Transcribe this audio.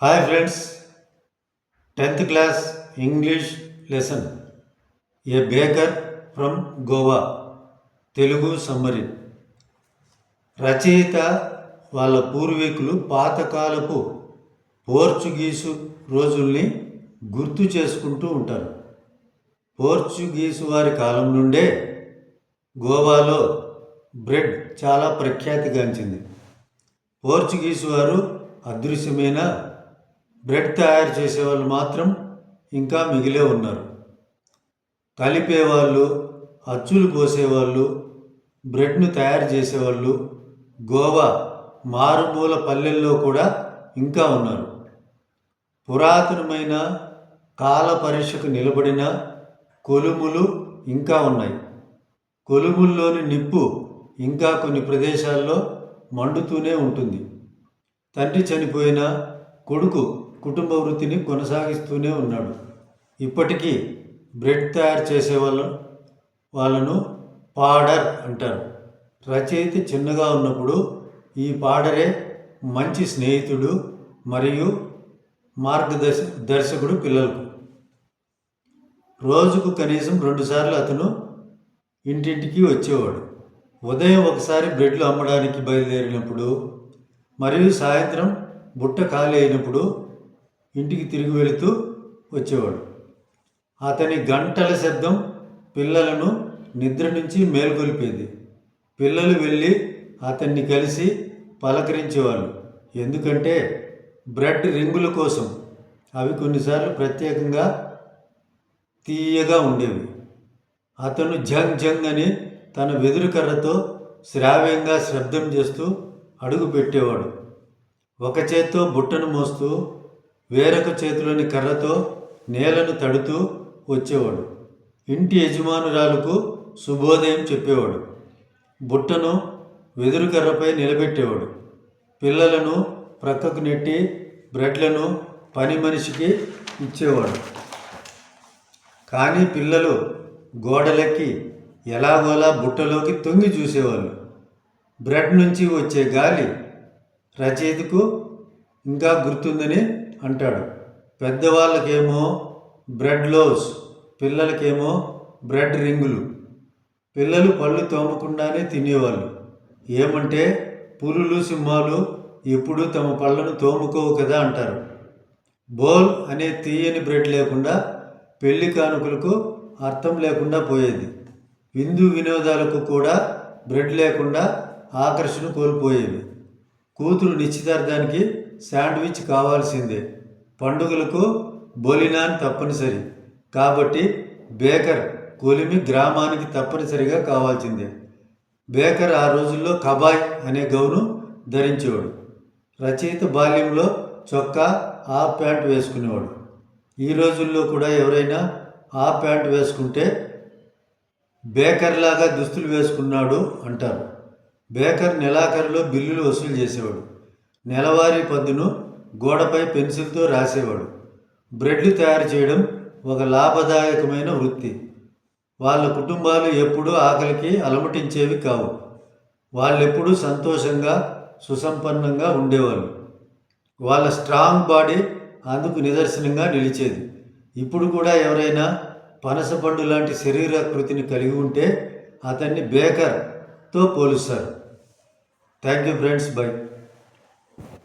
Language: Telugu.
Hi friends, 10th class English lesson a baker from Goa Telugu summary. రచయిత వాళ్ళ పూర్వీకులు పాతకాలపు పోర్చుగీసు రోజుల్ని గుర్తు చేసుకుంటూ ఉంటారు. పోర్చుగీసు వారి కాలం నుండే గోవాలో బ్రెడ్ చాలా ప్రఖ్యాతిగాంచింది. పోర్చుగీసు వారు అదృశ్యమైన బ్రెడ్ తయారు చేసేవాళ్ళు మాత్రం ఇంకా మిగిలే ఉన్నారు. కలిపేవాళ్ళు, అచ్చులు పోసేవాళ్ళు, బ్రెడ్ను తయారు చేసేవాళ్ళు గోవా మారుమూల పల్లెల్లో కూడా ఇంకా ఉన్నారు. పురాతనమైన కాల పరీక్షకు నిలబడిన కొలుములు ఇంకా ఉన్నాయి. కొలుముల్లోని నిప్పు ఇంకా కొన్ని ప్రదేశాల్లో మండుతూనే ఉంటుంది. తండ్రి చనిపోయిన కొడుకు కుటుంబ వృత్తిని కొనసాగిస్తూనే ఉన్నాడు. ఇప్పటికీ బ్రెడ్ తయారు చేసే వాళ్ళను పాడర్ అంటారు. రచయిత చిన్నగా ఉన్నప్పుడు ఈ పాడరే మంచి స్నేహితుడు మరియు మార్గదర్శకుడు పిల్లలకు. రోజుకు కనీసం 2 సార్లు అతను ఇంటింటికి వచ్చేవాడు. ఉదయం ఒకసారి బ్రెడ్లు అమ్మడానికి బయలుదేరినప్పుడు మరియు సాయంత్రం బుట్ట ఖాళీ అయినప్పుడు ఇంటికి తిరిగి వెళుతూ వచ్చేవాడు. అతని గంటల శబ్దం పిల్లలను నిద్ర నుంచి మేల్కొల్పేది. పిల్లలు వెళ్ళి అతన్ని కలిసి పలకరించేవాళ్ళు, ఎందుకంటే బ్రెడ్ రింగుల కోసం. అవి కొన్నిసార్లు ప్రత్యేకంగా తీయగా ఉండేవి. అతను జంగ్ జంగ్ అని తన వెదురు కర్రతో శ్రావ్యంగా శబ్దం చేస్తూ అడుగు పెట్టేవాడు. ఒక చేత్తో బుట్టను మోస్తూ వేరొక చేతిలోని కర్రతో నేలను తడుతూ వచ్చేవాడు. ఇంటి యజమానురాలకు శుభోదయం చెప్పేవాడు. బుట్టను వెదురు కర్రపై నిలబెట్టేవాడు. పిల్లలను ప్రక్కకు నెట్టి బ్రెడ్లను పని మనిషికి ఇచ్చేవాడు. కానీ పిల్లలు గోడలెక్కి ఎలాగోలా బుట్టలోకి తొంగి చూసేవాళ్ళు. బ్రెడ్ నుంచి వచ్చే గాలి రచయితకు ఇంకా గుర్తుందని అంటాడు. పెద్దవాళ్ళకేమో బ్రెడ్ లోవ్స్, పిల్లలకేమో బ్రెడ్ రింగులు. పిల్లలు పళ్ళు తోమకుండానే తినేవాళ్ళు. ఏమంటే పులులు, సింహాలు ఎప్పుడూ తమ పళ్ళను తోముకోవు కదా అంటారు. బోల్ అనే తీయని బ్రెడ్ లేకుండా పెళ్లి కానుకలకు అర్థం లేకుండా పోయేది. విందు వినోదాలకు కూడా బ్రెడ్ లేకుండా ఆకర్షణ కోల్పోయేవి. కూతురు నిశ్చితార్థానికి శాండ్విచ్ కావాల్సిందే. పండుగలకు బోలినాన్ తప్పనిసరి. కాబట్టి బేకర్ కొలిమి గ్రామానికి తప్పనిసరిగా కావాల్సిందే. బేకర్ ఆ రోజుల్లో కబాయ్ అనే గౌను ధరించేవాడు. రచయిత బాల్యంలో చొక్కా హాఫ్ ప్యాంట్ వేసుకునేవాడు. ఈ రోజుల్లో కూడా ఎవరైనా హాఫ్ ప్యాంట్ వేసుకుంటే బేకర్ లాగా దుస్తులు వేసుకున్నాడు అంటారు. బేకర్ నెలాఖరులో బిల్లులు వసూలు చేసేవాడు. నెలవారీ పద్దును గోడపై పెన్సిల్తో రాసేవాడు. బ్రెడ్లు తయారు చేయడం ఒక లాభదాయకమైన వృత్తి. వాళ్ళ కుటుంబాలు ఎప్పుడూ ఆకలికి అలమటించేవి కావు. వాళ్ళెప్పుడూ సంతోషంగా సుసంపన్నంగా ఉండేవాళ్ళు. వాళ్ళ స్ట్రాంగ్ బాడీ అందుకు నిదర్శనంగా నిలిచేది. ఇప్పుడు కూడా ఎవరైనా పనసపండు లాంటి శరీరాకృతిని కలిగి ఉంటే అతన్ని బేకర్తో పోలుస్తారు. Thank you friends, by.